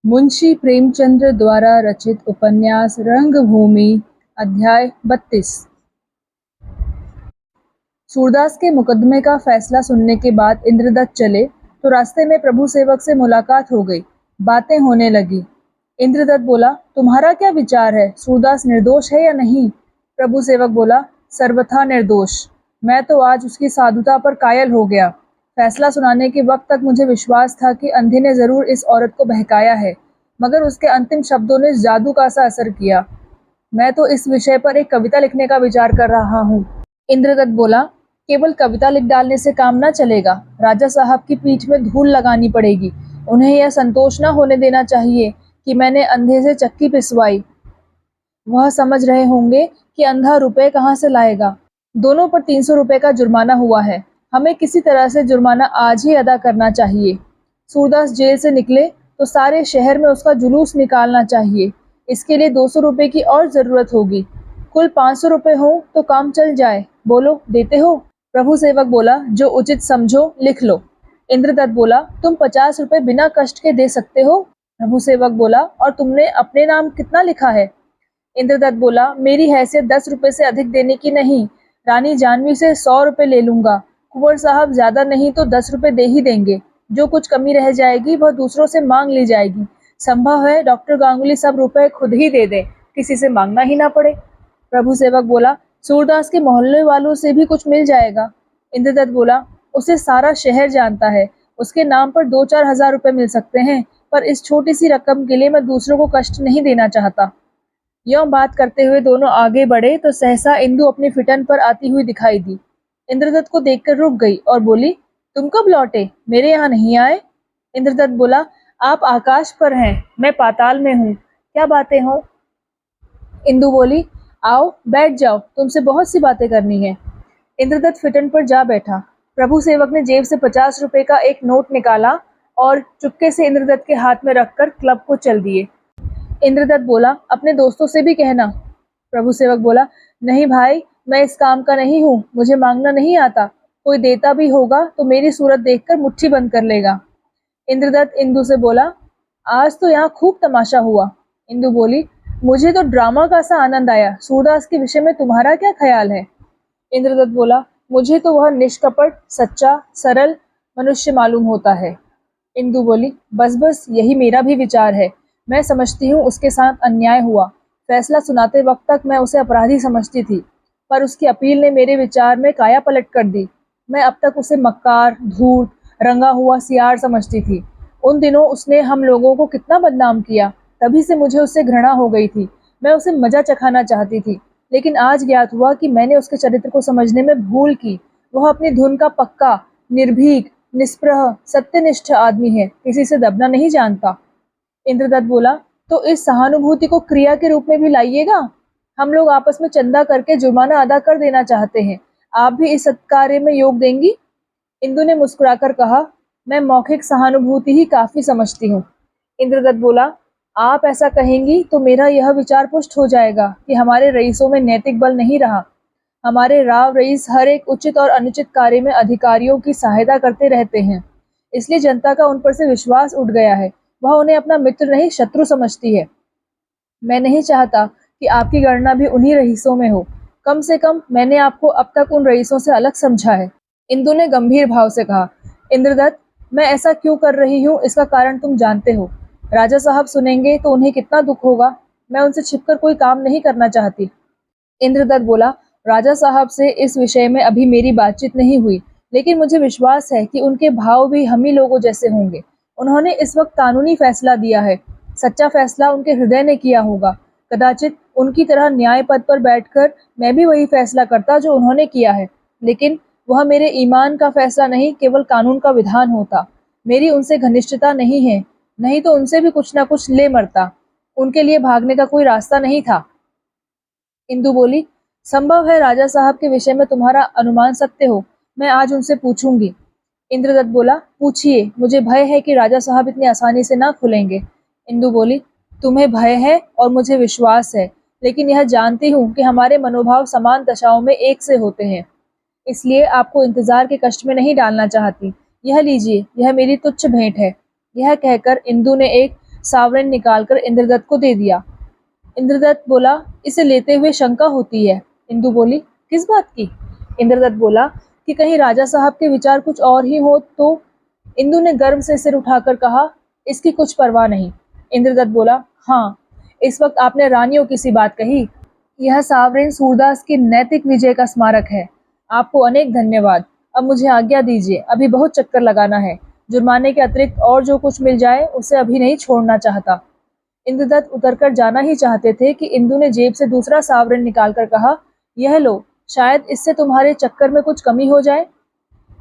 मुंशी प्रेमचंद्र द्वारा रचित उपन्यास रंगभूमि अध्याय 32। सूरदास के मुकदमे का फैसला सुनने के बाद इंद्रदत्त चले तो रास्ते में प्रभु सेवक से मुलाकात हो गई। बातें होने लगी। इंद्रदत्त बोला, तुम्हारा क्या विचार है, सूरदास निर्दोष है या नहीं? प्रभु सेवक बोला, सर्वथा निर्दोष। मैं तो आज उसकी साधुता पर कायल हो गया। फैसला सुनाने के वक्त तक मुझे विश्वास था कि अंधी ने जरूर इस औरत को बहकाया है, मगर उसके अंतिम शब्दों ने जादू का सा असर किया। मैं तो इस विषय पर एक कविता लिखने का विचार कर रहा हूँ। इंद्रदत्त बोला, केवल कविता लिख डालने से काम न चलेगा। राजा साहब की पीठ में धूल लगानी पड़ेगी। उन्हें यह संतोष न होने देना चाहिए कि मैंने अंधे से चक्की पिसवाई। वह समझ रहे होंगे कि अंधा रुपए कहाँ से लाएगा। दोनों पर 300 रुपए का जुर्माना हुआ है। हमें किसी तरह से जुर्माना आज ही अदा करना चाहिए। सूरदास जेल से निकले तो सारे शहर में उसका जुलूस निकालना चाहिए। इसके लिए 200 रुपए की और जरूरत होगी। कुल 500 रुपए हो तो काम चल जाए। बोलो, देते हो? प्रभु सेवक बोला, जो उचित समझो लिख लो। इंद्रदत्त बोला, तुम 50 रुपए बिना कष्ट के दे सकते हो? प्रभु सेवक बोला, और तुमने अपने नाम कितना लिखा है? इंद्रदत्त बोला, मेरी हैसियत 10 रुपए से अधिक देने की नहीं। रानी जानवी से 100 रुपए ले लूंगा। कुंवर साहब ज्यादा नहीं तो 10 रुपए दे ही देंगे। जो कुछ कमी रह जाएगी वह दूसरों से मांग ली जाएगी। संभव है डॉक्टर गांगुली सब रुपए खुद ही दे दे, किसी से मांगना ही ना पड़े। प्रभु सेवक बोला, सूरदास के मोहल्ले वालों से भी कुछ मिल जाएगा। इंद्रदत्त बोला, उसे सारा शहर जानता है। उसके नाम पर 2-4 हजार रुपए मिल सकते हैं, पर इस छोटी सी रकम के लिए मैं दूसरों को कष्ट नहीं देना चाहता। यों बात करते हुए दोनों आगे बढ़े तो सहसा इंदु अपनी फिटन पर आती हुई दिखाई दी। इंद्रदत्त को देखकर रुक गई और बोली, तुम कब लौटे? मेरे यहाँ नहीं आए? इंद्रदत्त बोला, आप आकाश पर हैं, मैं पाताल में हूँ। क्या बातें हो? इंदु बोली, आओ बैठ जाओ, तुमसे बहुत सी बातें करनी है। इंद्रदत्त फिटन पर जा बैठा। प्रभु सेवक ने जेब से 50 रुपए का एक नोट निकाला और चुपके से इंद्रदत्त के हाथ में रखकर क्लब को चल दिए। इंद्रदत्त बोला, अपने दोस्तों से भी कहना। प्रभु सेवक बोला, नहीं भाई, मैं इस काम का नहीं हूँ, मुझे मांगना नहीं आता। कोई देता भी होगा तो मेरी सूरत देखकर मुट्ठी बंद कर लेगा। इंद्रदत्त इंदु से बोला, आज तो यहाँ खूब तमाशा हुआ। इंदु बोली, मुझे तो ड्रामा का सा आनंद आया। सूरदास के विषय में तुम्हारा क्या ख्याल है? इंद्रदत्त बोला, मुझे तो वह निष्कपट, सच्चा, सरल मनुष्य मालूम होता है। इंदु बोली, बस बस यही मेरा भी विचार है। मैं समझती हूँ उसके साथ अन्याय हुआ। फैसला सुनाते वक्त तक मैं उसे अपराधी समझती थी, पर उसकी अपील ने मेरे विचार में काया पलट कर दी। मैं अब तक उसे मक्कार, धूर्त, रंगा हुआ सियार समझती थी। उन दिनों उसने हम लोगों को कितना बदनाम किया, तभी से मुझे उससे घृणा हो गई थी। मैं उसे मजा चखाना चाहती थी, लेकिन आज ज्ञात हुआ कि मैंने उसके चरित्र को समझने में भूल की। वह अपनी धुन का पक्का, निर्भीक, निष्प्रह, सत्यनिष्ठ आदमी है, किसी से दबना नहीं जानता। इंद्रदत्त बोला, तो इस सहानुभूति को क्रिया के रूप में भी लाइएगा। हम लोग आपस में चंदा करके जुर्माना अदा कर देना चाहते हैं। आप भी इस सत्कार्य में योग देंगी? इंदु ने मुस्कुराकर कहा, मैं मौखिक सहानुभूति ही काफी समझती हूँ। इंद्रदत्त बोला, आप ऐसा कहेंगी तो मेरा यह विचार पुष्ट हो जाएगा कि हमारे रईसों में नैतिक बल नहीं रहा। हमारे राव रईस हर एक उचित और अनुचित कार्य में अधिकारियों की सहायता करते रहते हैं, इसलिए जनता का उन पर से विश्वास उठ गया है। वह उन्हें अपना मित्र नहीं शत्रु समझती है। मैं नहीं चाहता कि आपकी गणना भी उन्हीं रईसों में हो। कम से कम मैंने आपको अब तक उन रईसों से अलग समझा है। इंदु ने गंभीर भाव से कहा, इंद्रदत्त, मैं ऐसा क्यों कर रही हूँ इसका कारण तुम जानते हो। राजा साहब सुनेंगे तो उन्हें कितना दुख होगा। मैं उनसे छिपकर कोई काम नहीं करना चाहती। इंद्रदत्त बोला, राजा साहब से इस विषय में अभी मेरी बातचीत नहीं हुई, लेकिन मुझे विश्वास है कि उनके भाव भी हम ही लोगों जैसे होंगे। उन्होंने इस वक्त कानूनी फैसला दिया है। सच्चा फैसला उनके हृदय ने किया होगा। कदाचित उनकी तरह न्याय पद पर बैठकर मैं भी वही फैसला करता जो उन्होंने किया है, लेकिन वह मेरे ईमान का फैसला नहीं, केवल कानून का विधान होता। मेरी उनसे घनिष्ठता नहीं है, नहीं तो उनसे भी कुछ ना कुछ ले मरता। उनके लिए भागने का कोई रास्ता नहीं था। इंदु बोली, संभव है राजा साहब के विषय में तुम्हारा अनुमान सत्य हो। मैं आज उनसे पूछूंगी। इंद्रदत्त बोला, पूछिए, मुझे भय है कि राजा साहब इतनी आसानी से ना खुलेंगे। इंदु बोली, तुम्हें भय है और मुझे विश्वास है, लेकिन यह जानती हूँ कि हमारे मनोभाव समान दशाओं में एक से होते हैं, इसलिए आपको इंतजार के कष्ट में नहीं डालना चाहती। यह लीजिए, यह मेरी तुच्छ भेंट है। यह कहकर इंदु ने एक सावरेन निकालकर इंद्रदत्त को दे दिया। इंद्रदत्त बोला, इसे लेते हुए शंका होती है। इंदु बोली, किस बात की? इंद्रदत्त बोला कि कहीं राजा साहब के विचार कुछ और ही हो तो। इंदु ने गर्व से सिर उठाकर कहा, इसकी कुछ परवाह नहीं। इंद्रदत्त बोला, हाँ, इस वक्त आपने रानियों की सी बात कही। यह सावरेन सूरदास की नैतिक विजय का स्मारक है। आपको अनेक धन्यवाद। अब मुझे आज्ञा दीजिए, अभी बहुत चक्कर लगाना है। जुर्माने के अतिरिक्त और जो कुछ मिल जाए उसे अभी नहीं छोड़ना चाहता। इंद्रदत्त उतरकर जाना ही चाहते थे कि इंदु ने जेब से दूसरा सावरेन निकालकर कहा, यह लो, शायद इससे तुम्हारे चक्कर में कुछ कमी हो जाए।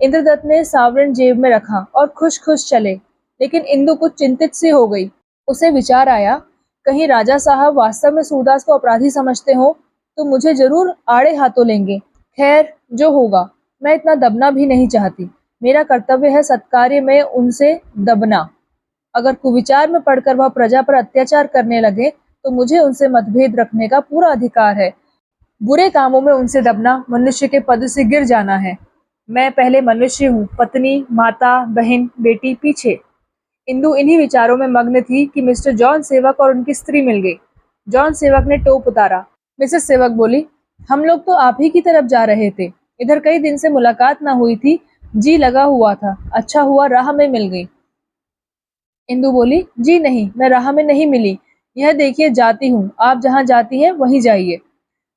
इंद्रदत्त ने सावरेन जेब में रखा और खुश खुश चले, लेकिन इंदु कुछ चिंतित सी हो गई। उसे विचार आया, कहीं राजा साहब वास्तव में सूरदास को अपराधी समझते हो तो मुझे जरूर आड़े हाथों लेंगे। खैर, जो होगा, मैं इतना दबना भी नहीं चाहती। मेरा कर्तव्य है सत्कार्य में उनसे दबना। अगर कुविचार में पढ़कर वह प्रजा पर अत्याचार करने लगे तो मुझे उनसे मतभेद रखने का पूरा अधिकार है। बुरे कामों में उनसे दबना मनुष्य के पद से गिर जाना है। मैं पहले मनुष्य हूँ, पत्नी, माता, बहन, बेटी पीछे। इंदु इन्हीं विचारों में मग्न थी कि मिस्टर जॉन सेवक और उनकी स्त्री मिल गई। जॉन सेवक ने टोप उतारा। मिसेस सेवक बोली, हम लोग तो आप ही की तरफ जा रहे थे। इधर कई दिन से मुलाकात ना हुई थी, जी लगा हुआ था। अच्छा हुआ राह में मिल गई। इंदु बोली, जी नहीं, मैं राह में नहीं मिली। यह देखिए जाती हूँ, आप जहाँ जाती हैं वहीं जाइए।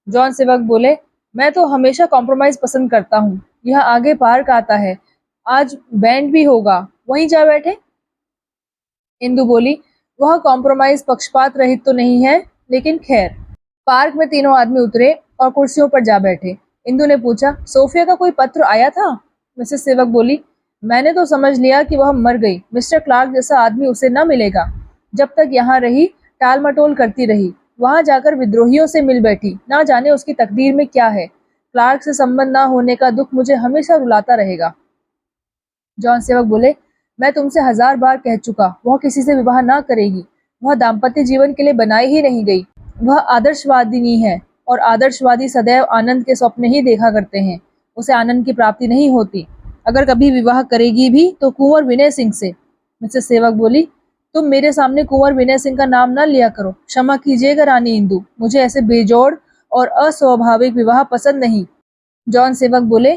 जॉन सेवक बोले, मैं तो हमेशा कॉम्प्रोमाइज पसंद करता हूँ। यह आगे पार्क आता है, आज बैंड भी होगा, वहीं जा बैठे। इंदु बोली, वह कॉम्प्रोमाइज पक्षपात रहित तो नहीं है, लेकिन खैर। पार्क में तीनों आदमी उतरे और कुर्सियों पर जा बैठे। इंदु ने पूछा, सोफिया का कोई पत्र आया था? मिसेस सेवक बोली, मैंने तो समझ लिया कि वह मर गई। मिस्टर क्लार्क जैसा आदमी उसे न मिलेगा। जब तक यहाँ रही टाल मटोल करती रही, वहां जाकर विद्रोहियों से मिल बैठी। ना जाने उसकी तकदीर में क्या है। क्लार्क से संबंध ना होने का दुख मुझे हमेशा रुलाता रहेगा। जॉन सेवक बोले, मैं तुमसे 1000 बार कह चुका, वह किसी से विवाह ना करेगी। वह दाम्पत्य जीवन के लिए बनाई ही नहीं गई। वह आदर्शवादिनी है और आदर्शवादी सदैव आनंद के स्वप्न ही देखा करते हैं। उसे आनंद की प्राप्ति नहीं होती। अगर कभी विवाह करेगी भी तो कुंवर विनय सिंह से। मिसेस सेवक बोली, तुम मेरे सामने कुंवर विनय सिंह का नाम न लिया करो। क्षमा कीजिएगा रानी इंदु, मुझे ऐसे बेजोड़ और अस्वाभाविक विवाह पसंद नहीं। जॉन सेवक बोले,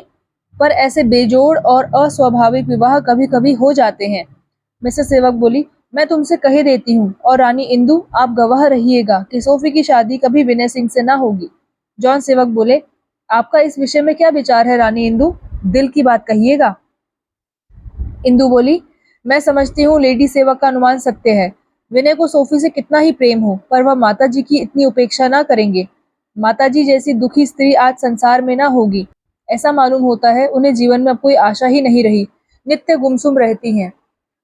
पर ऐसे बेजोड़ और अस्वाभाविक विवाह कभी कभी हो जाते हैं। मिसेस सेवक बोली, मैं तुमसे कह देती हूँ, और रानी इंदु आप गवाह रहिएगा कि सोफी की शादी कभी विनय सिंह से ना होगी। जॉन सेवक बोले, आपका इस विषय में क्या विचार है रानी इंदु? दिल की बात कहिएगा। इंदु बोली, मैं समझती हूँ लेडी सेवक का अनुमान सत्य है। विनय को सोफी से कितना ही प्रेम हो, पर वह माताजी की इतनी उपेक्षा ना करेंगे। माताजी जैसी दुखी स्त्री आज संसार में ना होगी। ऐसा मालूम होता है उन्हें जीवन में अब कोई आशा ही नहीं रही। नित्य गुमसुम रहती हैं।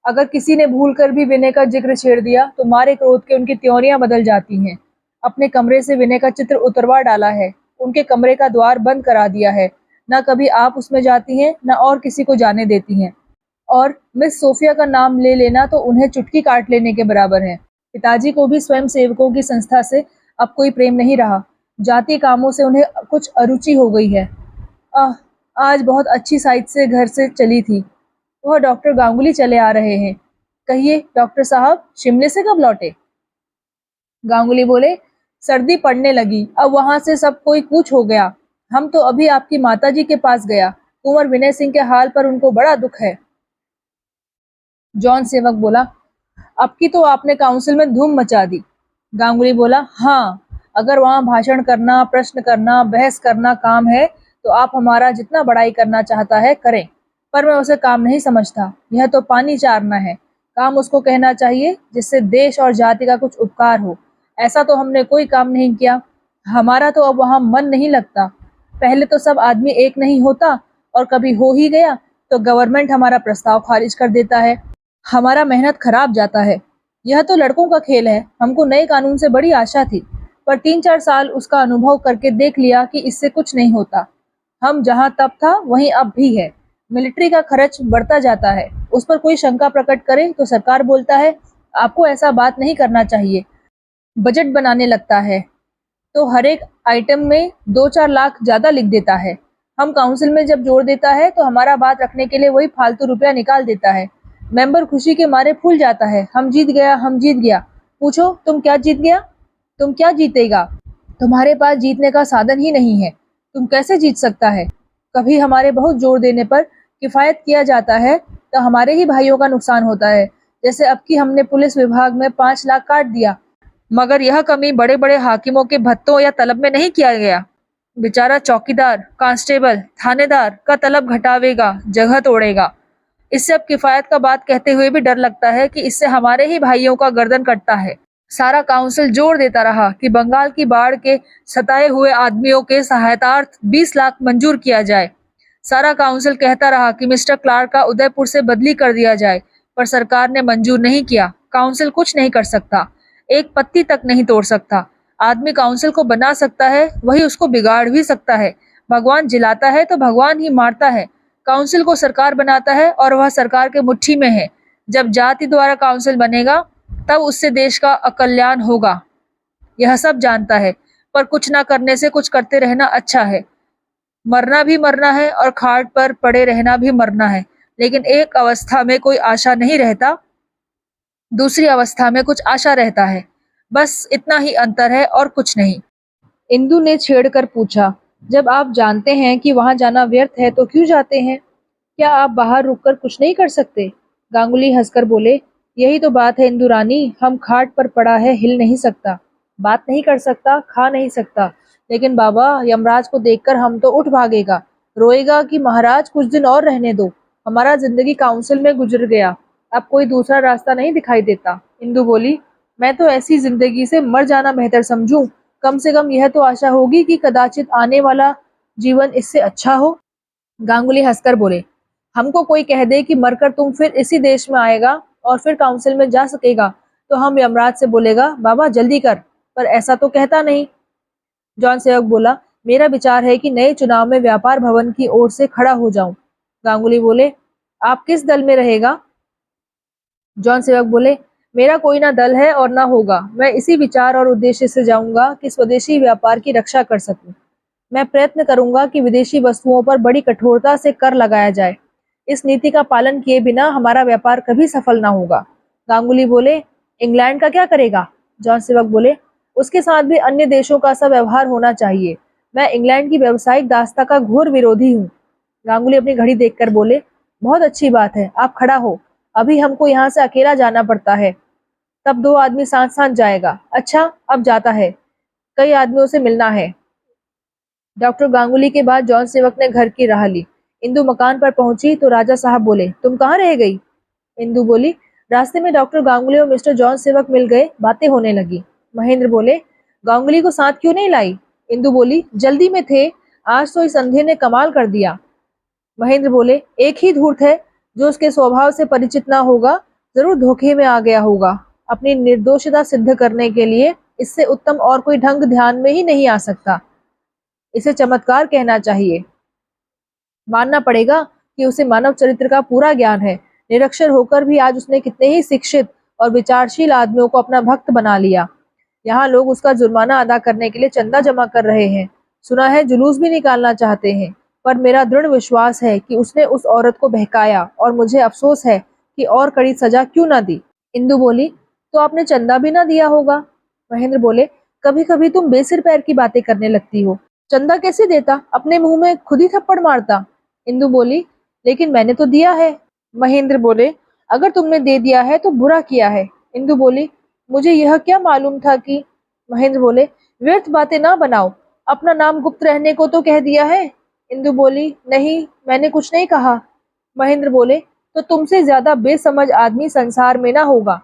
अगर किसी ने भूल कर भी विनय का जिक्र छेड़ दिया तो मारे क्रोध के उनकी त्योरियां बदल जाती हैं। अपने कमरे से विनय का चित्र उतरवा डाला है। उनके कमरे का द्वार बंद करा दिया है। न कभी आप उसमें जाती हैं, न और किसी को जाने देती हैं। और मिस सोफिया का नाम ले लेना तो उन्हें चुटकी काट लेने के बराबर है। पिताजी को भी स्वयं सेवकों की संस्था से अब कोई प्रेम नहीं रहा। जाति कामों से उन्हें कुछ अरुचि हो गई है। आज बहुत अच्छी साइड से घर से चली थी। वह डॉक्टर गांगुली चले आ रहे हैं। कहिए डॉक्टर साहब, शिमले से कब लौटे? गांगुली बोले, सर्दी पड़ने लगी, अब वहां से सब कोई कूच हो गया। हम तो अभी आपकी माताजी के पास गया। कुंवर विनय सिंह के हाल पर उनको बड़ा दुख है। जॉन सेवक बोला, अब की तो आपने काउंसिल में धूम मचा दी। गांगुली बोला, हाँ, अगर वहां भाषण करना, प्रश्न करना, बहस करना काम है तो आप हमारा जितना बड़ाई करना चाहता है करें, पर मैं उसे काम नहीं समझता। यह तो पानी चारना है। काम उसको कहना चाहिए जिससे देश और जाति का कुछ उपकार हो। ऐसा तो हमने कोई काम नहीं किया। हमारा तो अब वहां मन नहीं लगता। पहले तो सब आदमी एक नहीं होता, और कभी हो ही गया तो गवर्नमेंट हमारा प्रस्ताव खारिज कर देता है। हमारा मेहनत खराब जाता है। यह तो लड़कों का खेल है। हमको नए कानून से बड़ी आशा थी, पर 3-4 साल उसका अनुभव करके देख लिया कि इससे कुछ नहीं होता। हम जहां तब था वहीं अब भी है। मिलिट्री का खर्च बढ़ता जाता है। उस पर कोई शंका प्रकट करे तो सरकार बोलता है, आपको ऐसा बात नहीं करना चाहिए। बजट बनाने लगता है तो हर एक आइटम में 2-4 लाख ज्यादा लिख देता है। हम काउंसिल में जब जोड़ देता है तो हमारा बात रखने के लिए वही फालतू रुपया निकाल देता है। मेंबर खुशी के मारे फूल जाता है। हम जीत गया, हम जीत गया। पूछो तुम क्या जीत गया? तुम क्या जीतेगा? तुम्हारे पास जीतने का साधन ही नहीं है। तुम कैसे जीत सकता है? कभी हमारे बहुत जोर देने पर किफायत किया जाता है तो हमारे ही भाइयों का नुकसान होता है। जैसे अब की हमने पुलिस विभाग में 5 लाख काट दिया, मगर यह कमी बड़े बड़े हाकिमों के भत्तों या तलब में नहीं किया गया। बेचारा चौकीदार, कांस्टेबल, थानेदार का तलब घटावेगा, जगह तोड़ेगा। इससे अब किफायत का बात कहते हुए भी डर लगता है कि इससे हमारे ही भाइयों का गर्दन कटता है। सारा काउंसिल जोर देता रहा कि बंगाल की बाढ़ के सताए हुए आदमियों के सहायतार्थ 20 लाख मंजूर किया जाए। सारा काउंसिल कहता रहा कि मिस्टर क्लार्क का उदयपुर से बदली कर दिया जाए, पर सरकार ने मंजूर नहीं किया। काउंसिल कुछ नहीं कर सकता, एक पत्ती तक नहीं तोड़ सकता। आदमी काउंसिल को बना सकता है, वही उसको बिगाड़ भी सकता है। भगवान जिलाता है तो भगवान ही मारता है। काउंसिल को सरकार बनाता है और वह सरकार के मुट्ठी में है। जब जाति द्वारा काउंसिल बनेगा तब उससे देश का अकल्याण होगा। यह सब जानता है, पर कुछ ना करने से कुछ करते रहना अच्छा है। मरना भी मरना है और खाट पर पड़े रहना भी मरना है, लेकिन एक अवस्था में कोई आशा नहीं रहता, दूसरी अवस्था में कुछ आशा रहता है। बस इतना ही अंतर है और कुछ नहीं। इंदु ने छेड़कर पूछा, जब आप जानते हैं कि वहां जाना व्यर्थ है तो क्यों जाते हैं? क्या आप बाहर रुककर कुछ नहीं कर सकते? गांगुली हंसकर बोले, यही तो बात है इंदु रानी, हम खाट पर पड़ा है, हिल नहीं सकता, बात नहीं कर सकता, खा नहीं सकता। लेकिन बाबा, यमराज को देखकर हम तो उठ भागेगा, रोएगा कि महाराज कुछ दिन और रहने दो। हमारा जिंदगी काउंसिल में गुजर गया, अब कोई दूसरा रास्ता नहीं दिखाई देता। इंदु बोली, मैं तो ऐसी जिंदगी से मर जाना बेहतर समझूं। कम से कम यह तो आशा होगी कि कदाचित आने वाला जीवन इससे अच्छा हो। गांगुली हंसकर बोले, हमको कोई कह दे कि मरकर तुम फिर इसी देश में आएगा और फिर काउंसिल में जा सकेगा, तो हम यमराज से बोलेगा, बाबा जल्दी कर, पर ऐसा तो कहता नहीं। जॉन सेवक बोला, मेरा विचार है कि नए चुनाव में व्यापार भवन की ओर से खड़ा हो जाऊं। गांगुली बोले, आप किस दल में रहेगा? जॉन सेवक बोले, मेरा कोई ना दल है और ना होगा। मैं इसी विचार और उद्देश्य से जाऊंगा कि स्वदेशी व्यापार की रक्षा कर सकूं। मैं प्रयत्न करूंगा कि विदेशी वस्तुओं पर बड़ी कठोरता से कर लगाया जाए। इस नीति का पालन किए बिना हमारा व्यापार कभी सफल ना होगा। गांगुली बोले, इंग्लैंड का क्या करेगा? जॉन सेवक बोले, उसके साथ भी अन्य देशों का सा व्यवहार होना चाहिए। मैं इंग्लैंड की व्यावसायिक दासता का घोर विरोधी हूँ। गांगुली अपनी घड़ी देखकर बोले, बहुत अच्छी बात है, आप खड़ा हो। अभी हमको यहाँ से अकेला जाना पड़ता है, तब 2 आदमी साथ साथ जाएगा। अच्छा, अब जाता है, कई आदमियों से मिलना है। डॉक्टर गांगुली के बाद जॉन सेवक ने घर की राह ली। इंदु मकान पर पहुंची तो राजा साहब बोले, तुम कहाँ रह गई? इंदु बोली, रास्ते में डॉक्टर गांगुली और मिस्टर जॉन सेवक मिल गए, बातें होने लगी। महेंद्र बोले, गांगुली को साथ क्यों नहीं लाई? इंदु बोली, जल्दी में थे, आज तो इस अंधे ने कमाल कर दिया। महेंद्र बोले, एक ही धूर्त है, जो उसके स्वभाव से परिचित ना होगा, जरूर धोखे में आ गया होगा। अपनी निर्दोषता सिद्ध करने के लिए इससे उत्तम और कोई ढंग ध्यान में ही नहीं आ सकता। इसे चमत्कार कहना चाहिए। मानना पड़ेगा कि उसे मानव चरित्र का पूरा ज्ञान है। निरक्षर होकर भी आज उसने कितने ही शिक्षित और विचारशील आदमियों को अपना भक्त बना लिया। यहाँ लोग उसका जुर्माना अदा करने के लिए चंदा जमा कर रहे हैं। सुना है जुलूस भी निकालना चाहते हैं, पर मेरा दृढ़ विश्वास है कि उसने उस औरत को बहकाया और मुझे अफसोस है कि और कड़ी सजा क्यों ना दी। इंदु बोली, तो आपने चंदा भी ना दिया होगा। महेंद्र बोले, कभी कभी तुम बेसिर पैर की बातें करने लगती हो। चंदा कैसे देता, अपने मुंह में खुद ही थप्पड़ मारता। इंदु बोली, लेकिन मैंने तो दिया है। महेंद्र बोले, अगर तुमने दे दिया है तो बुरा किया है। इंदु बोली, मुझे यह क्या मालूम था कि। महेंद्र बोले, व्यर्थ बातें ना बनाओ, अपना नाम गुप्त रहने को तो कह दिया है। इंदु बोली, नहीं, मैंने कुछ नहीं कहा। महेंद्र बोले, तो तुमसे ज्यादा बेसमझ आदमी संसार में ना होगा।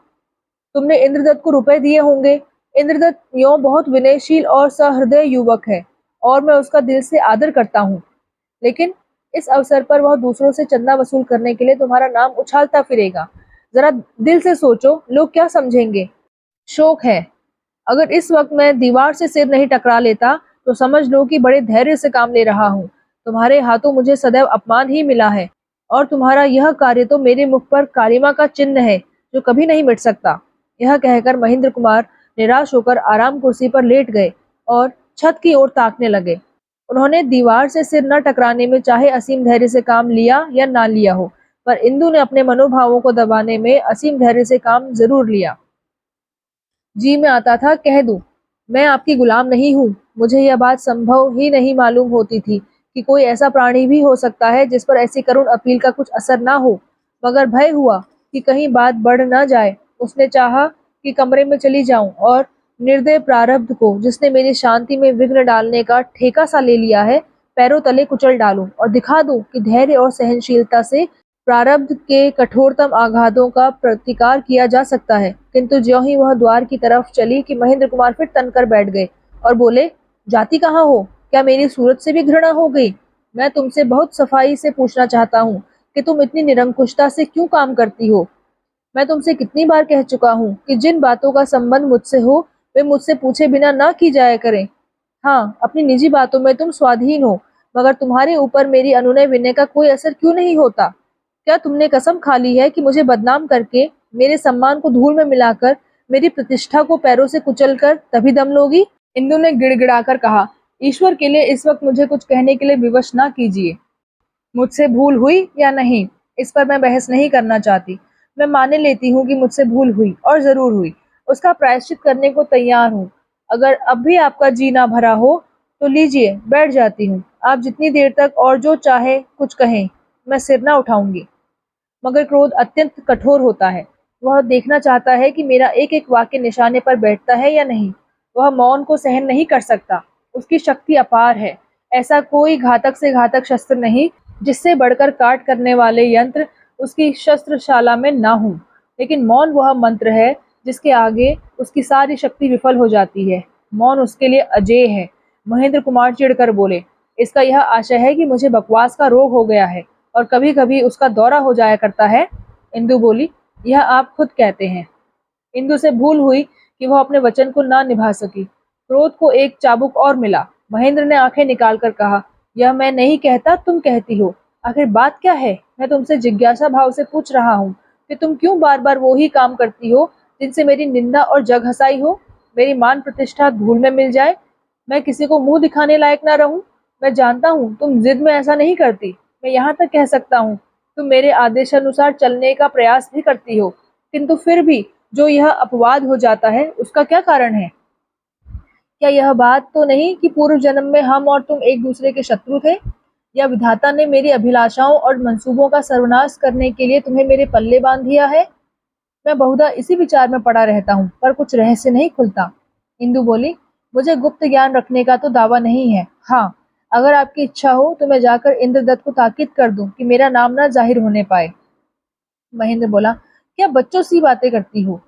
तुमने इंद्रदत्त को रुपए दिए होंगे। इंद्रदत्त यों बहुत विनयशील और सहृदय युवक है और मैं उसका दिल से आदर करता हूँ, लेकिन इस अवसर पर वह दूसरों से चंदा वसूल करने के लिए तुम्हारा नाम उछालता फिरेगा। जरा दिल से सोचो, लोग क्या समझेंगे। शोक है, अगर इस वक्त मैं दीवार से सिर नहीं टकरा लेता तो समझ लो कि बड़े धैर्य से काम ले रहा हूँ। तुम्हारे हाथों मुझे सदैव अपमान ही मिला है और तुम्हारा यह कार्य तो मेरे मुख पर कालिमा का चिन्ह है जो कभी नहीं मिट सकता। यह कहकर महेंद्र कुमार निराश होकर आराम कुर्सी पर लेट गए और छत की ओर ताकने लगे। उन्होंने दीवार से सिर न टकराने में चाहे असीम धैर्य से काम लिया या ना लिया हो, पर इंदु ने अपने मनोभावों को दबाने में असीम धैर्य से काम जरूर लिया। जी में आता था कह दूं, मैं आपकी गुलाम नहीं हूँ। मुझे यह बात संभव ही नहीं मालूम होती थी कि कोई ऐसा प्राणी भी हो सकता है जिस पर ऐसी करुण अपील का कुछ असर ना हो, मगर भय हुआ कि कहीं बात बढ़ न जाए। उसने चाहा कि कमरे में चली जाऊं और निर्दय प्रारब्ध को, जिसने मेरी शांति में विघ्न डालने का ठेका सा ले लिया है, पैरों तले कुचल डालूं और दिखा दूं कि धैर्य और सहनशीलता से प्रारब्ध के कठोरतम आघातों का प्रतिकार किया जा सकता है। किंतु ज्यों ही वह द्वार की तरफ चली कि महेंद्र कुमार फिर तनकर बैठ गए और बोले, जाती कहाँ हो? क्या मेरी सूरत से भी घृणा हो गई? मैं तुमसे बहुत सफाई से पूछना चाहता हूँ कि तुम इतनी निरंकुशता से क्यों काम करती हो? मैं तुमसे कितनी बार कह चुका हूँ कि जिन बातों का संबंध मुझसे हो वे मुझसे पूछे बिना ना की जाया करें। हाँ, अपनी निजी बातों में तुम स्वाधीन हो, मगर तुम्हारे ऊपर मेरी अनुनय विनय का कोई असर क्यों नहीं होता? क्या तुमने कसम खा ली है कि मुझे बदनाम करके, मेरे सम्मान को धूल में मिलाकर, मेरी प्रतिष्ठा को पैरों से कुचलकर तभी दम लोगी? इंदु ने गिड़गिड़ाकर कहा, ईश्वर के लिए इस वक्त मुझे कुछ कहने के लिए विवश ना कीजिए। मुझसे भूल हुई या नहीं, इस पर मैं बहस नहीं करना चाहती। मैं माने लेती हूँ कि मुझसे भूल हुई और जरूर हुई। उसका प्रायश्चित करने को तैयार हूँ। अगर अब भी आपका जी ना भरा हो तो लीजिए, बैठ जाती हूँ। आप जितनी देर तक और जो चाहे कुछ कहें, मैं सिर ना उठाऊंगी। मगर क्रोध अत्यंत कठोर होता है। वह देखना चाहता है कि मेरा एक एक वाक्य निशाने पर बैठता है या नहीं। वह मौन को सहन नहीं कर सकता। उसकी शक्ति अपार है। ऐसा कोई घातक से घातक शस्त्र नहीं जिससे बढ़कर काट करने वाले यंत्र उसकी शस्त्रशाला में ना हो। लेकिन मौन वह मंत्र है जिसके आगे उसकी सारी शक्ति विफल हो जाती है। मौन उसके लिए अजेय है। महेंद्र कुमार चिढ़कर बोले, इसका यह आशय है कि मुझे बकवास का रोग हो गया है और कभी कभी उसका दौरा हो जाया करता है। इंदु बोली, यह आप खुद कहते हैं। इंदु से भूल हुई कि वह अपने वचन को ना निभा सकी। क्रोध को एक चाबुक और मिला। महेंद्र ने आंखें निकालकर कहा, यह मैं नहीं कहता, तुम कहती हो। आखिर बात क्या है? मैं तुमसे जिज्ञासा भाव से पूछ रहा हूँ कि तुम क्यों बार बार वो ही काम करती हो जिनसे मेरी निंदा और जग हसाई हो, मेरी मान प्रतिष्ठा धूल में मिल जाए, मैं किसी को मुंह दिखाने लायक ना रहूं। मैं जानता हूँ तुम जिद में ऐसा नहीं करती। मैं यहाँ तक कह सकता हूँ तुम मेरे आदेशानुसार चलने का प्रयास भी करती हो, किंतु फिर भी जो यह अपवाद हो जाता है उसका क्या कारण है? क्या यह बात तो नहीं कि पूर्व जन्म में हम और तुम एक दूसरे के शत्रु थे? या विधाता ने मेरी अभिलाषाओं और मंसूबों का सर्वनाश करने के लिए तुम्हें मेरे पल्ले बांध दिया है? मैं बहुधा इसी विचार में पड़ा रहता हूँ, पर कुछ रहस्य नहीं खुलता। इंदु बोली, मुझे गुप्त ज्ञान रखने का तो दावा नहीं है। हाँ, अगर आपकी इच्छा हो तो मैं जाकर इंद्रदत्त को ताकीद कर दूं कि मेरा नाम ना जाहिर होने पाए। महेंद्र बोला, क्या बच्चों सी बातें करती हो?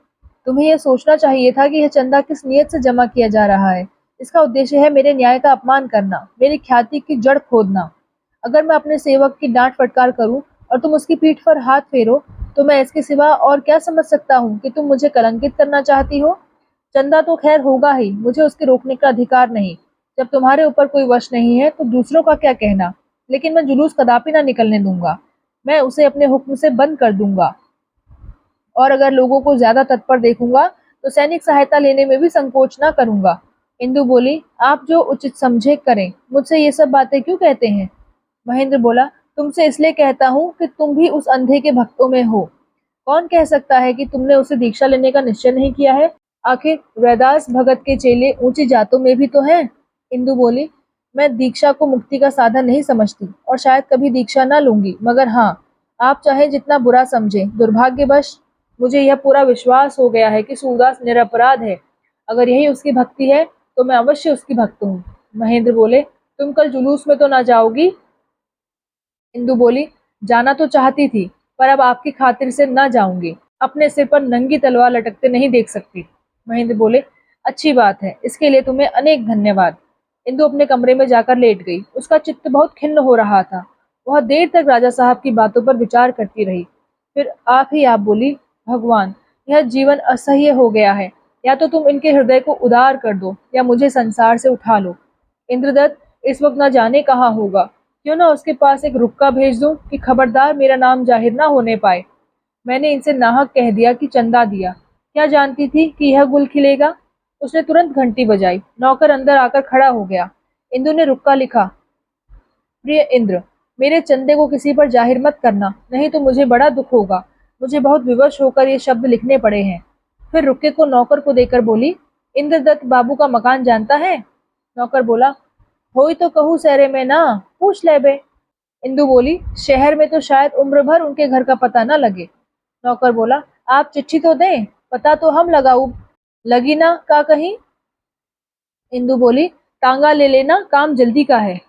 तुम्हें यह सोचना चाहिए था कि यह चंदा किस नियत से जमा किया जा रहा है। इसका उद्देश्य है मेरे न्याय का अपमान करना, मेरी ख्याति की जड़ खोदना। अगर मैं अपने सेवक की डांट फटकार करूं और तुम उसकी पीठ पर हाथ फेरो, तो मैं इसके सिवा और क्या समझ सकता हूँ कि तुम मुझे कलंकित करना चाहती हो। चंदा तो खैर होगा ही, मुझे उसके रोकने का अधिकार नहीं। जब तुम्हारे ऊपर कोई वश नहीं है तो दूसरों का क्या कहना। लेकिन मैं जुलूस कदापि ना निकलने दूंगा। मैं उसे अपने हुक्म से बंद कर दूंगा, और अगर लोगों को ज्यादा तत्पर देखूंगा तो सैनिक सहायता लेने में भी संकोच ना करूंगा। इंदु बोली, आप जो उचित समझे करें। मुझसे ये सब बातें क्यों कहते हैं? महेंद्र बोला, तुमसे इसलिए कहता हूँ कि तुम भी उस अंधे के भक्तों में हो। कौन कह सकता है कि तुमने उसे दीक्षा लेने का निश्चय नहीं किया है? आखिर रैदास भगत के चेले ऊंची जातों में भी तो हैं। इंदु बोली, मैं दीक्षा को मुक्ति का साधन नहीं समझती और शायद कभी दीक्षा ना लूंगी, मगर हाँ, आप चाहे जितना बुरा समझे, दुर्भाग्यवश मुझे यह पूरा विश्वास हो गया है कि सूरदास निरपराध है। अगर यही उसकी भक्ति है तो मैं अवश्य उसकी भक्त हूँ। महेंद्र बोले, तुम कल जुलूस में तो ना जाओगी? इंदु बोली, जाना तो चाहती थी, पर अब आपकी खातिर से ना जाऊंगी। अपने सिर पर नंगी तलवार लटकते नहीं देख सकती। महेंद्र बोले, अच्छी बात है, इसके लिए तुम्हें अनेक धन्यवाद। इंदु अपने कमरे में जाकर लेट गई। उसका चित्त बहुत खिन्न हो रहा था। वह देर तक राजा साहब की बातों पर विचार करती रही। फिर आप बोली, भगवान, यह जीवन असह्य हो गया है। या तो तुम इनके हृदय को उदार कर दो या मुझे संसार से उठा लो। इंद्रदत्त इस वक्त न जाने कहाँ होगा। क्यों ना उसके पास एक रुक्का भेज दूं कि खबरदार मेरा नाम जाहिर ना होने पाए। मैंने इनसे नाहक कह दिया कि चंदा दिया। क्या जानती थी कि यह गुल खिलेगा। उसने तुरंत घंटी बजाई। नौकर अंदर आकर खड़ा हो गया। इंदु ने रुक्का लिखा, प्रिय इंद्र, मेरे चंदे को किसी पर जाहिर मत करना, नहीं तो मुझे बड़ा दुख होगा। मुझे बहुत विवश होकर ये शब्द लिखने पड़े हैं। फिर रुक्के को नौकर को देकर बोली, इंद्रदत्त बाबू का मकान जानता है? नौकर बोला, होई तो कहूँ सहरे में ना, पूछ ले बे। इंदु बोली, शहर में तो शायद उम्र भर उनके घर का पता न लगे। नौकर बोला, आप चिट्ठी तो दें, पता तो हम लगाऊ, लगी ना का कहीं। इंदु बोली, तांगा ले लेना, काम जल्दी का है।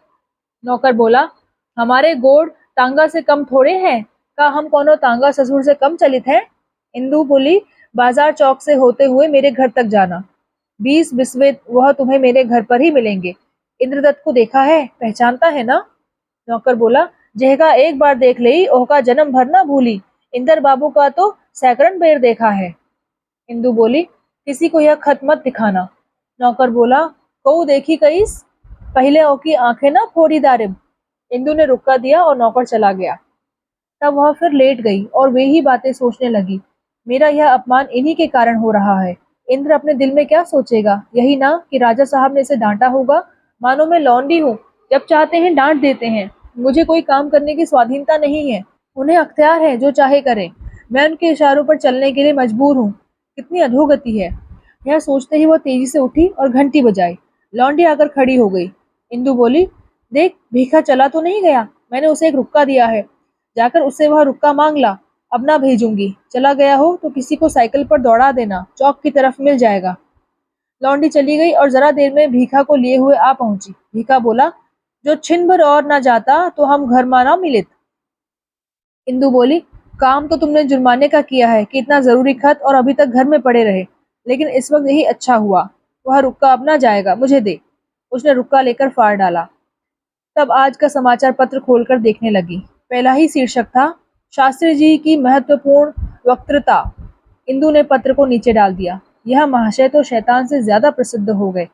नौकर बोला, हमारे गोड़ तांगा से कम थोड़े हैं, का हम कोनो तांगा ससुर से कम चलित है। इंदु बोली, बाजार चौक से होते हुए मेरे घर तक जाना, 20 बिस्वे वह तुम्हें मेरे घर पर ही मिलेंगे। इंद्रदत्त को देखा है, पहचानता है ना? नौकर बोला, जेहका एक बार देख लई ओहका जन्म भर ना भूली। इंदर बाबू का तो सैकड़न बेर देखा है। इंदु बोली, किसी को यह खत मत दिखाना। नौकर बोला, कऊ देखी कईस, पहले ओकी आंखें ना फोड़ी दारिब। इंदु ने रुक्का दिया और नौकर चला गया। तब वह फिर लेट गई और वे ही बातें सोचने लगी। मेरा यह अपमान इन्हीं के कारण हो रहा है। इंद्र अपने दिल में क्या सोचेगा, यही ना कि राजा साहब ने इसे डांटा होगा। मानो मैं लौंडी हूँ, जब चाहते हैं डांट देते हैं। मुझे कोई काम करने की स्वाधीनता नहीं है, उन्हें अख्तियार है जो चाहे करें। मैं उनके इशारों पर चलने के लिए मजबूर हूँ। कितनी अधोगति है। यह सोचते ही वह तेजी से उठी और घंटी बजाई। लौंडी आकर खड़ी हो गई। इंदु बोली, देख भीखा चला तो नहीं गया, मैंने उसे एक रुक्का दिया है, जाकर उससे वह रुक्का मांग ला। अब ना भेजूंगी, चला गया हो तो किसी को साइकिल पर दौड़ा देना, चौक की तरफ मिल जाएगा। लौंडी चली गई और जरा देर में भीखा को लिए हुए आ पहुंची। भीखा बोला, जो छिन भर और ना जाता तो हम घर माना मिलित। इंदु बोली, काम तो तुमने जुर्माने का किया है कि इतना जरूरी खत और अभी तक घर में पड़े रहे, लेकिन इस वक्त यही अच्छा हुआ। वह रुक्का अब ना जाएगा, मुझे दे। उसने रुक्का लेकर फाड़ डाला। तब आज का समाचार पत्र खोलकर देखने लगी। पहला ही शीर्षक था, शास्त्री जी की महत्वपूर्ण वक्तृता। इंदु ने पत्र को नीचे डाल दिया। यह महाशय तो शैतान से ज्यादा प्रसिद्ध हो गए।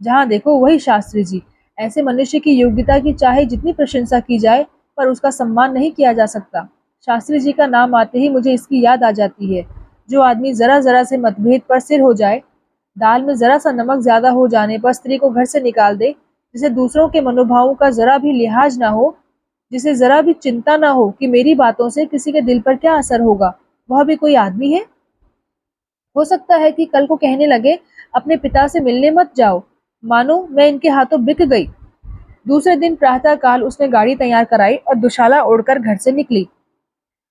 जहां देखो वही शास्त्री जी। ऐसे मनुष्य की योग्यता की चाहे जितनी प्रशंसा की जाए, पर उसका सम्मान नहीं किया जा सकता। शास्त्री जी का नाम आते ही मुझे इसकी याद आ जाती है। जो आदमी जरा जरा से मतभेद पर सिर हो जाए, दाल में जरा सा नमक ज्यादा हो जाने पर स्त्री को घर से निकाल दे, जिसे दूसरों के मनोभावों का जरा भी लिहाज ना हो, जिसे जरा भी चिंता ना हो कि मेरी बातों से किसी के दिल पर क्या असर होगा, वह भी कोई आदमी है? हो सकता है कि कल को कहने लगे, अपने पिता से मिलने मत जाओ, मानो मैं इनके हाथों बिक गई। दूसरे दिन प्रातः काल उसने गाड़ी तैयार कराई और दुशाला ओढ़कर घर से निकली।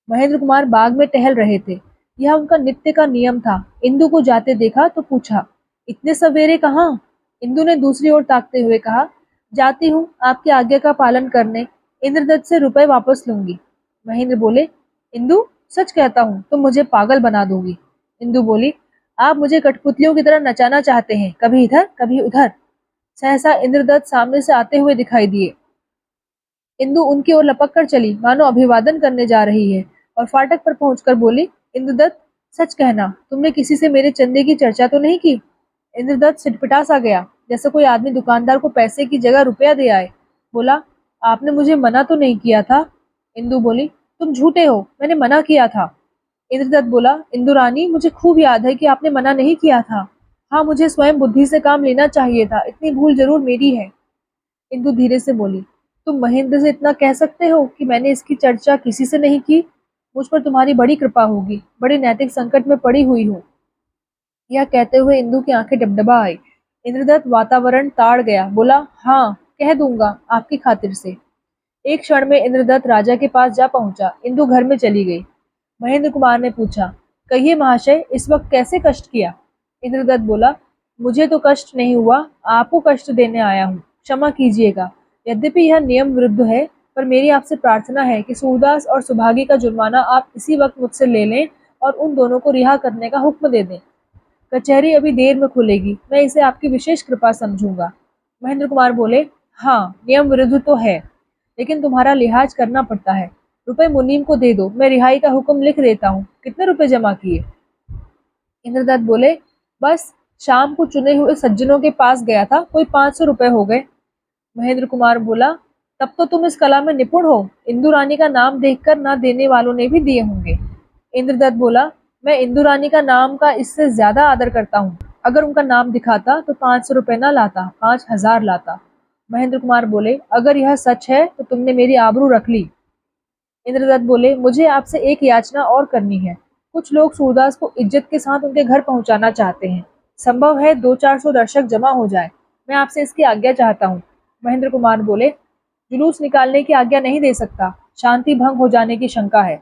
महेंद्र कुमार बाग में टहल रहे थे। यह उनका नित्य का नियम था। इंदु को जाते देखा तो पूछा, इतने सवेरे कहाँ? इंदु ने दूसरी ओर ताकते हुए कहा, जाती हूँ आपकी आज्ञा का पालन करने, इंद्रदत्त से रुपए वापस लूंगी। महेंद्र बोले, इंदु सच कहता हूँ तुम मुझे पागल बना दोगी। इंदु बोली, आप मुझे कठपुतलियों की तरह नचाना चाहते हैं, कभी इधर कभी उधर। सहसा इंद्रदत्त सामने से आते हुए दिखाई दिए। इंदु उनकी ओर लपक कर चली, मानो अभिवादन करने जा रही है, और फाटक पर पहुंचकर बोली, इंद्रदत्त सच कहना, तुमने किसी से मेरे चंदे की चर्चा तो नहीं की? इंद्रदत्त सिटपटा सा गया, जैसे कोई आदमी दुकानदार को पैसे की जगह रुपया दे आए। बोला, आपने मुझे मना तो नहीं किया था? इंदु बोली, तुम झूठे हो, मैंने मना किया था। इंद्रदत्त बोला, इंदु रानी, मुझे खूब याद है कि आपने मना नहीं किया था। हाँ, मुझे स्वयं बुद्धि से काम लेना चाहिए था, इतनी भूल जरूर मेरी है। इंदु धीरे से बोली, तुम महेंद्र से इतना कह सकते हो कि मैंने इसकी चर्चा किसी से नहीं की? मुझ पर तुम्हारी बड़ी कृपा होगी, बड़े नैतिक संकट में पड़ी हुई हूँ। यह कहते हुए इंदु की आंखें डबडबा आई। इंद्रदत्त वातावरण ताड़ गया। बोला, हाँ कह दूंगा आपकी खातिर से। एक क्षण में इंद्रदत्त राजा के पास जा पहुंचा। इंदु घर में चली गई। महेंद्र कुमार ने पूछा, कहिए महाशय, इस वक्त कैसे कष्ट किया? इंद्रदत्त बोला, मुझे तो कष्ट नहीं हुआ, आपको कष्ट देने आया हूँ, क्षमा कीजिएगा। यद्यपि यह नियम विरुद्ध है, पर मेरी आपसे प्रार्थना है कि सूरदास और सुभागी का जुर्माना आप इसी वक्त मुझसे ले लें और उन दोनों को रिहा करने का हुक्म दे दें। कचहरी अभी देर में खुलेगी, मैं इसे आपकी विशेष कृपा समझूंगा। महेंद्र कुमार बोले, हाँ नियम विरुद्ध तो है, लेकिन तुम्हारा लिहाज करना पड़ता है। रुपए मुनीम को दे दो, मैं रिहाई का हुक्म लिख देता हूँ। कितने रुपए जमा किए? इंद्रदत्त बोले, बस शाम को चुने हुए सज्जनों के पास गया था, कोई 500 रुपए हो गए। महेंद्र कुमार बोला, तब तो तुम इस कला में निपुण हो, इंदु रानी का नाम देखकर ना देने वालों ने भी दिए होंगे। इंद्रदत्त बोला, मैं इंदु रानी का नाम का इससे ज्यादा आदर करता हूँ। अगर उनका नाम दिखाता तो 500 रुपए ना लाता, 5000 लाता। महेंद्र कुमार बोले, अगर यह सच है तो तुमने मेरी आबरू रख ली। इंद्रदत्त बोले, मुझे आपसे एक याचना और करनी है। कुछ लोग सूरदास को इज्जत के साथ उनके घर पहुंचाना चाहते हैं। संभव है 200-400 दर्शक जमा हो जाए। मैं आपसे इसकी आज्ञा चाहता हूँ। महेंद्र कुमार बोले, जुलूस निकालने की आज्ञा नहीं दे सकता, शांति भंग हो जाने की शंका है।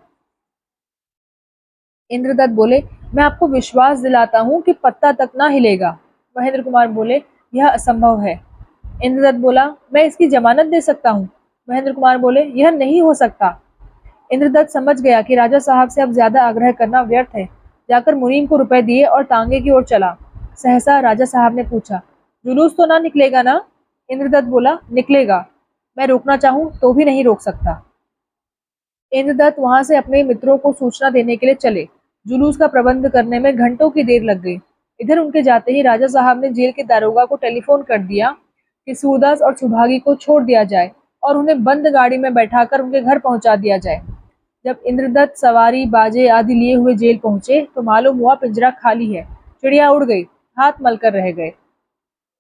इंद्रदत्त बोले, मैं आपको विश्वास दिलाता हूँ कि पत्ता तक ना हिलेगा। महेंद्र कुमार बोले, यह असंभव है। इंद्रदत्त बोला, मैं इसकी जमानत दे सकता हूँ। महेंद्र कुमार बोले, यह नहीं हो सकता। इंद्रदत्त समझ गया कि राजा साहब से अब ज्यादा आग्रह करना व्यर्थ है। जाकर मुनीम को रुपए दिए और तांगे की ओर चला। सहसा राजा साहब ने पूछा, जुलूस तो ना निकलेगा ना? इंद्रदत्त बोला, निकलेगा। मैं रोकना चाहूं तो भी नहीं रोक सकता। इंद्रदत्त वहां से अपने मित्रों को सूचना देने के लिए चले। जुलूस का प्रबंध करने में घंटों की देर लग गई। इधर उनके जाते ही राजा साहब ने जेल के दारोगा को टेलीफोन कर दिया कि सूरदास और सुभागी को छोड़ दिया जाए और उन्हें बंद गाड़ी में बैठाकर उनके घर पहुंचा दिया जाए। जब इंद्रदत्त सवारी बाजे आदि लिए हुए जेल पहुंचे तो मालूम हुआ पिंजरा खाली है। चिड़िया उड़ गई, हाथ मलकर रह गए।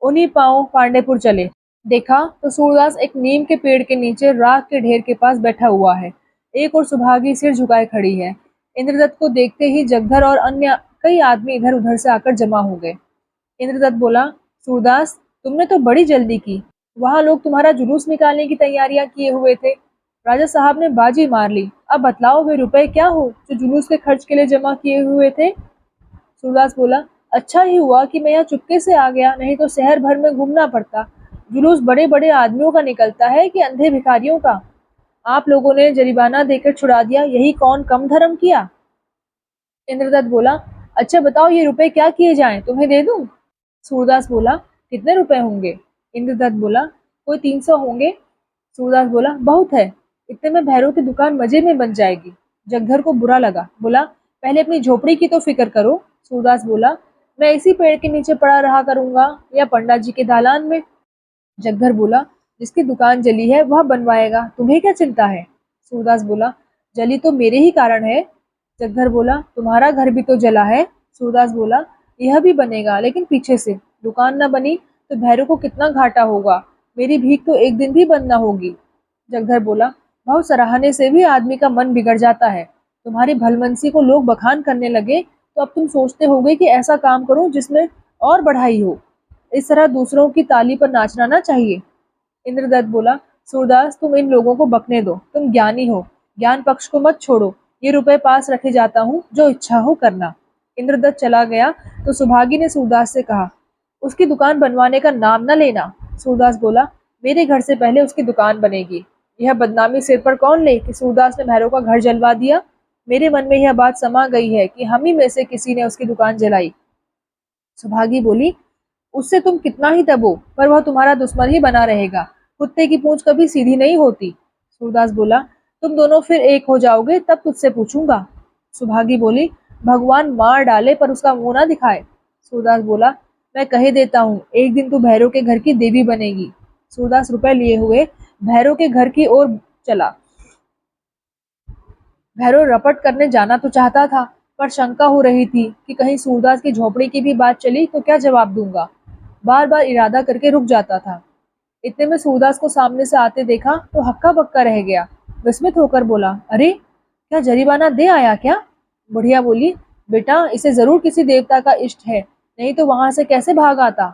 उन्हीं पांव पांडेपुर चले। देखा तो सूरदास एक नीम के पेड़ के नीचे राख के ढेर के पास बैठा हुआ है। एक और सुभागी सिर झुकाए खड़ी है। इंद्रदत्त को देखते ही जगधर और अन्य कई आदमी इधर उधर से आकर जमा हो गए। इंद्रदत्त बोला, सूरदास, तुमने तो बड़ी जल्दी की। वहां लोग तुम्हारा जुलूस निकालने की तैयारियां किए हुए थे। राजा साहब ने बाजी मार ली। अब बतलाओ वे रुपए क्या हो जो जुलूस के खर्च के लिए जमा किए हुए थे? सूरदास बोला, अच्छा ही हुआ कि मैं यहाँ चुपके से आ गया, नहीं तो शहर भर में घूमना पड़ता। जुलूस बड़े बड़े आदमियों का निकलता है कि अंधे भिखारियों का? आप लोगों ने जरिमाना देकर छुड़ा दिया, यही कौन कम धर्म किया? इंद्रदत्त बोला, अच्छा बताओ ये रुपए क्या किए जाएं, तुम्हें दे दूं? सूरदास बोला, कितने रुपए होंगे? इंद्रदत्त बोला, कोई 300 होंगे। सूरदास बोला, बहुत है, इतने में भैरव की दुकान मजे में बन जाएगी। जगधर को बुरा लगा, बोला, पहले अपनी झोपड़ी की तो फिक्र करो। सूरदास बोला, मैं इसी पेड़ के नीचे पड़ा रहा करूंगा या पंडा जी के दालान में। जगधर बोला, जिसकी दुकान जली है वह बनवाएगा, तुम्हें क्या चिंता है? सूरदास बोला, जली तो मेरे ही कारण है। जगधर बोला, तुम्हारा घर भी तो जला है। सूरदास बोला, यह भी बनेगा, लेकिन पीछे से। दुकान न बनी तो भैरव को कितना घाटा होगा। मेरी भीख तो एक दिन भी बंद न होगी। जगधर बोला, भाव सराहने से भी आदमी का मन बिगड़ जाता है। तुम्हारी भलमनसी को लोग बखान करने लगे तो अब तुम सोचते होगे कि ऐसा काम करो जिसमें और बढ़ाई हो। इस तरह दूसरों की ताली पर नाचना ना चाहिए। इंद्रदत्त बोला, सूरदास, तुम इन लोगों को बकने दो, तुम ज्ञानी हो, ज्ञान पक्ष को मत छोड़ो। ये रुपए पास रखे जाता हूँ, जो इच्छा हो करना। इंद्रदत्त चला गया तो सुभागी ने सूरदास से कहा, उसकी दुकान बनवाने का नाम न लेना। सूरदास बोला, मेरे घर से पहले उसकी दुकान बनेगी। यह बदनामी सिर पर कौन ले कि सूरदास ने भैरव का घर जलवा दिया। मेरे मन में यह बात समा गई है कि हम ही में से किसी ने उसकी दुकान जलाई। सुभागी बोली, उससे तुम कितना ही दबो पर वह तुम्हारा दुश्मन ही बना रहेगा। कुत्ते की पूंछ कभी सीधी नहीं होती। सूरदास बोला, तुम दोनों फिर एक हो जाओगे तब तुझसे पूछूंगा। सुभागी बोली, भगवान मार डाले पर उसका मुंह ना दिखाए। सूरदास बोला, मैं कह देता हूँ, एक दिन तू भैरव के घर की देवी बनेगी। सूरदास रुपए लिए हुए भैरव के घर की ओर चला। भैरव रपट करने जाना तो चाहता था, पर शंका हो रही थी कि कहीं सूरदास की झोपड़ी की भी बात चली तो क्या जवाब दूंगा। बार बार इरादा करके रुक जाता था। इतने में सूरदास को सामने से आते देखा तो हक्का बक्का रह गया। विस्मित होकर बोला, अरे क्या जरिमाना दे आया क्या? बुढ़िया बोली, बेटा इसे जरूर किसी देवता का इष्ट है, नहीं तो वहां से कैसे भाग आता।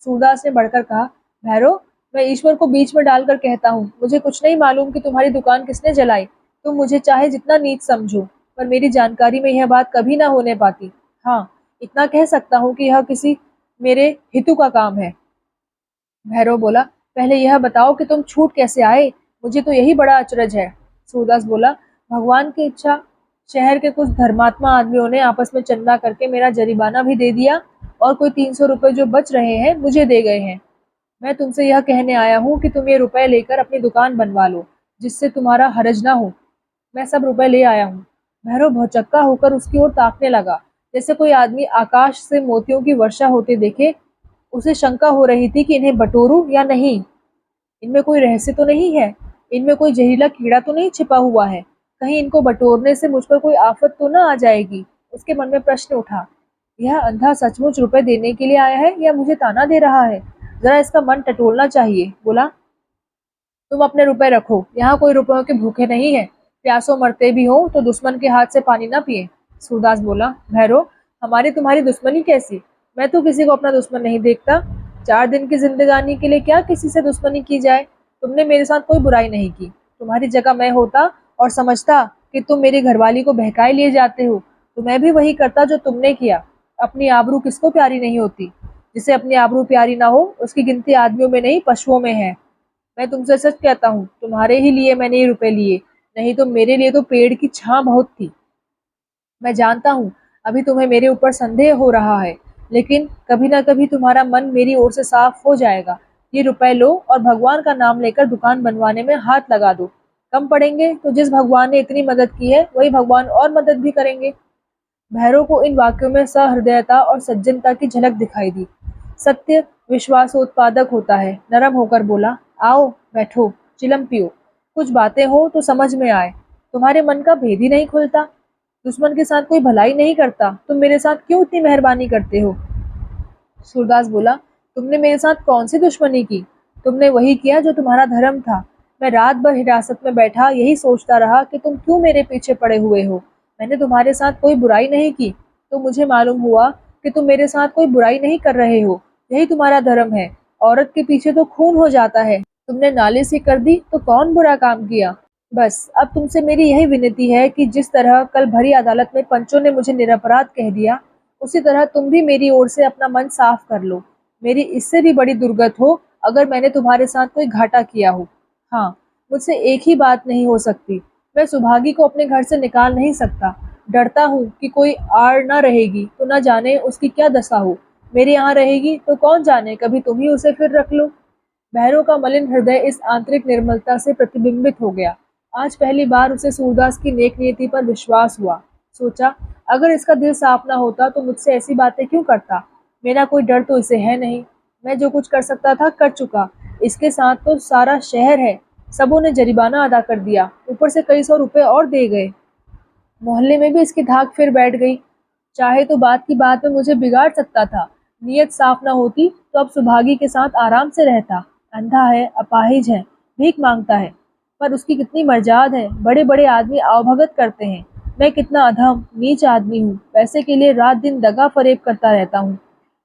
सूरदास ने बढ़कर कहा, भैरव, मैं ईश्वर को बीच में डालकर कहता हूँ, मुझे कुछ नहीं मालूम कि तुम्हारी दुकान किसने जलाई। तुम मुझे चाहे जितना नीच समझो, पर मेरी जानकारी में यह बात कभी ना होने पाती। हाँ, इतना कह सकता हूँ कि यह किसी मेरे हितु का काम है। भैरव बोला, पहले यह बताओ कि तुम छूट कैसे आए, मुझे तो यही बड़ा अचरज है। सूरदास बोला, भगवान की इच्छा, शहर के कुछ धर्मात्मा आदमियों ने आपस में चंदा करके मेरा जरिमाना भी दे दिया और कोई 300 रुपए जो बच रहे हैं मुझे दे गए हैं। मैं तुमसे यह कहने आया हूँ कि तुम ये रुपए लेकर अपनी दुकान बनवा लो, जिससे तुम्हारा हरज ना हो। मैं सब रुपए ले आया हूँ। भैरव भौचक्का होकर उसकी ओर ताकने लगा, जैसे कोई आदमी आकाश से मोतियों की वर्षा होते देखे। उसे शंका हो रही थी कि इन्हें बटोरूं या नहीं। इनमें कोई रहस्य तो नहीं है, इनमें कोई जहरीला कीड़ा तो नहीं छिपा हुआ है, कहीं इनको बटोरने से मुझ पर कोई आफत तो ना आ जाएगी। उसके मन में प्रश्न उठा, यह अंधा सचमुच रुपए देने के लिए आया है या मुझे ताना दे रहा है? जरा इसका मन टटोलना चाहिए। बोला, तुम अपने रुपए रखो, यहाँ कोई रुपयों के भूखे नहीं है। प्यासों मरते भी हो तो दुश्मन के हाथ से पानी ना पिए। सूरदास बोला, भैरव, हमारी तुम्हारी दुश्मनी कैसी? मैं तो किसी को अपना दुश्मन नहीं देखता। 4 दिन की जिंदगानी के लिए क्या किसी से दुश्मनी की जाए? तुमने मेरे साथ कोई बुराई नहीं की। तुम्हारी जगह मैं होता और समझता कि तुम मेरी घरवाली को बहकाए लिए जाते हो, तो मैं भी वही करता जो तुमने किया। अपनी आबरू किसको प्यारी नहीं होती? जिसे अपनी आबरू प्यारी ना हो, उसकी गिनती आदमियों में नहीं पशुओं में है। मैं तुमसे सच कहता हूँ, तुम्हारे ही लिए मैंने ये रुपए लिए, नहीं तो मेरे लिए तो पेड़ की छां बहुत थी। मैं जानता हूँ अभी तुम्हें मेरे ऊपर संदेह हो रहा है, लेकिन कभी ना कभी तुम्हारा मन मेरी ओर से साफ हो जाएगा। ये रुपए लो और भगवान का नाम लेकर दुकान बनवाने में हाथ लगा दो। कम पड़ेंगे तो जिस भगवान ने इतनी मदद की है वही भगवान और मदद भी करेंगे। भैरव को इन वाक्यों में सहृदयता और सज्जनता की झलक दिखाई दी। सत्य विश्वासोत्पादक होता है। नरम होकर बोला, आओ बैठो, चिलम पियो, कुछ बातें हो तो समझ में आए। तुम्हारे मन का भेद ही नहीं खुलता। दुश्मन के साथ कोई भलाई नहीं करता, तुम मेरे साथ क्यों इतनी मेहरबानी करते हो? सूरदास बोला, तुमने मेरे साथ कौन सी दुश्मनी की? तुमने वही किया जो तुम्हारा धर्म था। मैं रात भर हिरासत में बैठा यही सोचता रहा कि तुम क्यों मेरे पीछे पड़े हुए हो। मैंने तुम्हारे साथ कोई बुराई नहीं की, तो मुझे मालूम हुआ कि तुम मेरे साथ कोई बुराई नहीं कर रहे हो। यही तुम्हारा धर्म है। औरत के पीछे तो खून हो जाता है। तुमने नालिश ही कर दी तो कौन बुरा काम किया? बस अब तुमसे मेरी यही विनती है कि जिस तरह कल भरी अदालत में पंचों ने मुझे निरपराध कह दिया, उसी तरह तुम भी मेरी ओर से अपना मन साफ कर लो। मेरी इससे भी बड़ी दुर्गत हो अगर मैंने तुम्हारे साथ कोई घाटा किया हो। हाँ, मुझसे एक ही बात नहीं हो सकती। मैं सुभागी को अपने घर से निकाल नहीं सकता। डरता हूँ कि कोई आड़ न रहेगी तो न जाने उसकी क्या दशा हो। मेरे यहाँ रहेगी तो कौन जाने कभी तुम ही उसे फिर रख लो। भैरव का मलिन हृदय इस आंतरिक निर्मलता से प्रतिबिंबित हो गया। आज पहली बार उसे सूरदास की नेक नीति पर विश्वास हुआ। सोचा, अगर इसका दिल साफ ना होता तो मुझसे ऐसी बातें क्यों करता? मेरा कोई डर तो इसे है नहीं। मैं जो कुछ कर सकता था कर चुका। इसके साथ तो सारा शहर है। सबों ने जरिमाना अदा कर दिया, ऊपर से कई सौ रुपए और दे गए। मोहल्ले में भी इसकी धाक फिर बैठ गई। चाहे तो बात की बात में मुझे बिगाड़ सकता था। नीयत साफ न होती तो अब सुभागी के साथ आराम से रहता। अंधा है, अपाहिज है, भीख मांगता है, पर उसकी कितनी मर्जाद है। बड़े बड़े आदमी आवभगत करते हैं। मैं कितना अधम नीच आदमी हूँ। पैसे के लिए रात दिन दगा फरेब करता रहता हूँ।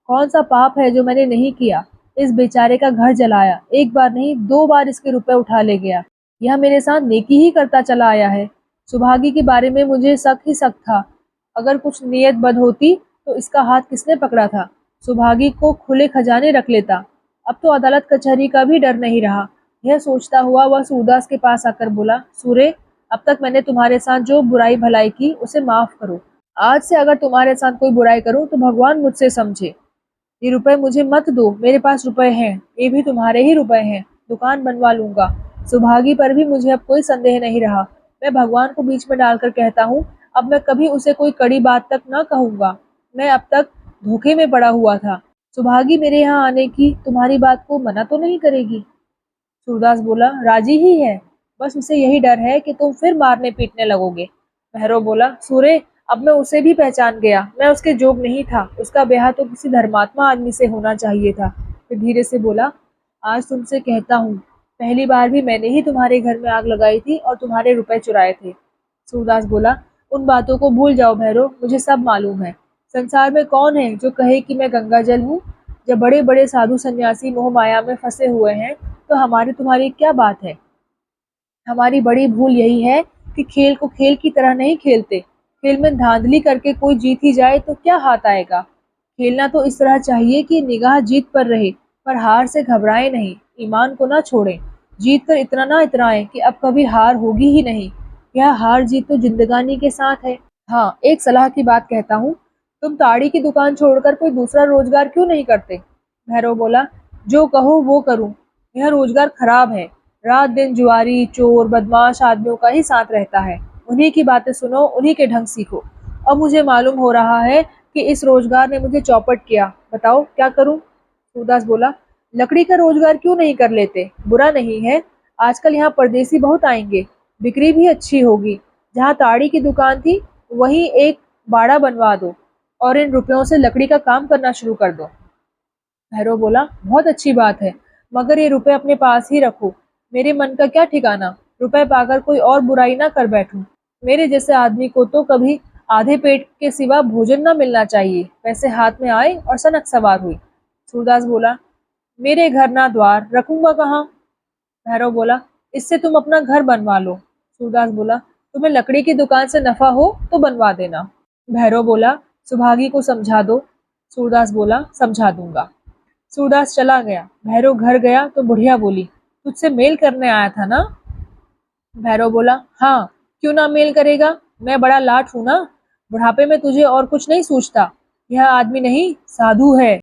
कौन सा पाप है जो मैंने नहीं किया? इस बेचारे का घर जलाया, एक बार नहीं 2 बार इसके रुपए उठा ले गया। यह मेरे साथ नेकी ही करता चला आया है। सुभागी के बारे में मुझे शक ही शक था। अगर कुछ नीयत बद होती तो इसका हाथ किसने पकड़ा था? सुभागी को खुले खजाने रख लेता। अब तो अदालत कचहरी का भी डर नहीं रहा। यह सोचता हुआ वह सूरदास के पास आकर बोला, सूरे, अब तक मैंने तुम्हारे साथ जो बुराई भलाई की उसे माफ करो। आज से अगर तुम्हारे साथ कोई बुराई करूं तो भगवान मुझसे समझे। ये रुपए मुझे मत दो, मेरे पास रुपए हैं, ये भी तुम्हारे ही रुपए हैं। दुकान बनवा लूंगा। सुभागी पर भी मुझे अब कोई संदेह नहीं रहा। मैं भगवान को बीच में डालकर कहता हूँ, अब मैं कभी उसे कोई कड़ी बात तक न कहूँगा। मैं अब तक धोखे में पड़ा हुआ था। सुभागी मेरे यहाँ आने की तुम्हारी बात को मना तो नहीं करेगी? सूरदास बोला, राजी ही है, बस उसे यही डर है कि तुम फिर मारने पीटने लगोगे। भैरव बोला, सूरे, अब मैं उसे भी पहचान गया। मैं उसके जोग नहीं था। उसका ब्याह तो किसी धर्मात्मा आदमी से होना चाहिए था। फिर धीरे से बोला, आज तुमसे कहता हूँ, पहली बार भी मैंने ही तुम्हारे घर में आग लगाई थी और तुम्हारे रुपए चुराए थे। सूरदास बोला, उन बातों को भूल जाओ भैरव, मुझे सब मालूम है। संसार में कौन है जो कहे कि मैं गंगा जल हूँ? जब बड़े बड़े साधु सन्यासी मोह माया में फंसे हुए हैं तो हमारी तुम्हारी क्या बात है? हमारी बड़ी भूल यही है कि खेल को खेल की तरह नहीं खेलते। खेल में धांधली करके कोई जीत ही जाए तो क्या हाथ आएगा? खेलना तो इस तरह चाहिए कि निगाह जीत पर रहे, पर हार से घबराए नहीं, ईमान को ना छोड़ें। जीत कर इतना ना इतराएं कि अब कभी हार होगी ही नहीं। यह हार जीत तो जिंदगानी के साथ है। हाँ, एक सलाह की बात कहता हूँ, तुम ताड़ी की दुकान छोड़कर कोई दूसरा रोजगार क्यों नहीं करते? भैरव बोला, जो कहो वो करूँ। यह रोजगार खराब है। रात दिन जुआरी, चोर, बदमाश आदमियों का ही साथ रहता है। उन्हीं की बातें सुनो, उन्हीं के ढंग सीखो। अब मुझे मालूम हो रहा है कि इस रोजगार ने मुझे चौपट किया। बताओ क्या करूं? सूरदास बोला, लकड़ी का रोजगार क्यों नहीं कर लेते? बुरा नहीं है। आजकल यहाँ परदेसी बहुत आएंगे, बिक्री भी अच्छी होगी। जहाँ ताड़ी की दुकान थी वहीं एक बाड़ा बनवा दो और इन रुपयों से लकड़ी का काम करना शुरू कर दो। भैरव बोला, बहुत अच्छी बात है, मगर ये रुपए अपने पास ही रखो। मेरे मन का क्या ठिकाना, रुपए पाकर कोई और बुराई ना कर बैठूं। मेरे जैसे आदमी को तो कभी आधे पेट के सिवा भोजन ना मिलना चाहिए। पैसे हाथ में आए और सनक सवार हुई। सूरदास बोला, मेरे घर ना द्वार, रखूंगा कहाँ? भैरव बोला, इससे तुम अपना घर बनवा लो। सूरदास बोला, तुम्हें लकड़ी की दुकान से नफा हो तो बनवा देना। भैरव बोला, सुभागी को समझा दो। सूरदास बोला, समझा दूंगा। सूरदास चला गया। भैरव घर गया तो बुढ़िया बोली, तुझसे मेल करने आया था ना? भैरव बोला, हाँ, क्यों ना मेल करेगा, मैं बड़ा लाट हूं ना। बुढ़ापे में तुझे और कुछ नहीं सूझता। यह आदमी नहीं, साधु है।